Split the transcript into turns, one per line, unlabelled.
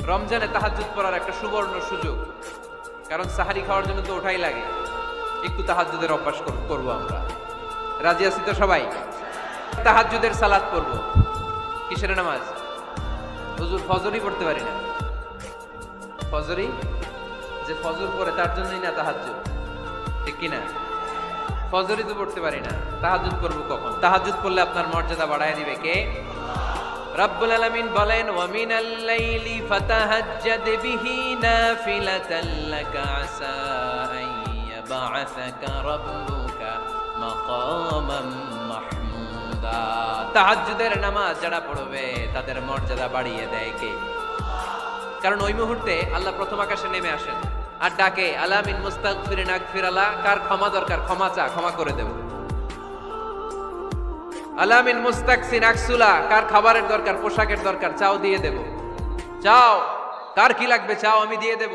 রমজানে তাহাজ্জুদ পড়ার একটা সুবর্ণ সুযোগ, কারণ সাহারি খাওয়ার জন্য তো ওঠাই লাগে। একটু তাহাজ্জুদের অভ্যাস করবো আমরা। রাজি আছি তো সবাই? তাহাজ্জুদের সালাত পড়বো। কিসের নামাজ? হুজুর ফজরই পড়তে পারি না। ফজরই যে ফজর পড়ে তার জন্যই না তাহাজ্জুদ, ঠিক কিনা? ফজরই তো পড়তে পারি না, তাহাজ্জুদ পড়বো কখন? তাহাজ্জুদ পড়লে আপনার মর্যাদা বাড়ায় দিবে কে? রব্বুল আলামিন বলেন, ওয়া মিনাল লাইলি ফাতাহাজ্জাদ বিহি নাফিলাতান লাকা আসা আন ইয়াবআসাকা রাব্বুকা মাকামান মাহমুদা। তাহাজ্জুদের নামাজ যারা পড়বে তাদের মর্যাদা বাড়িয়ে দেয় কে? কারণ ওই মুহূর্তে আল্লাহ প্রথম আকাশে নেমে আসেন আর ডাকে, আলা মিন মুস্তাগফিরিন আগফির আলা, কার ক্ষমা দরকার ক্ষমা চা, ক্ষমা করে দেব। আলা মিন মুস্তাকসিন আকসুলা, কার খাবারের দরকার পোশাকের দরকার চাও দিয়ে দেব। চাও, কার কি লাগবে চাও আমি দিয়ে দেব।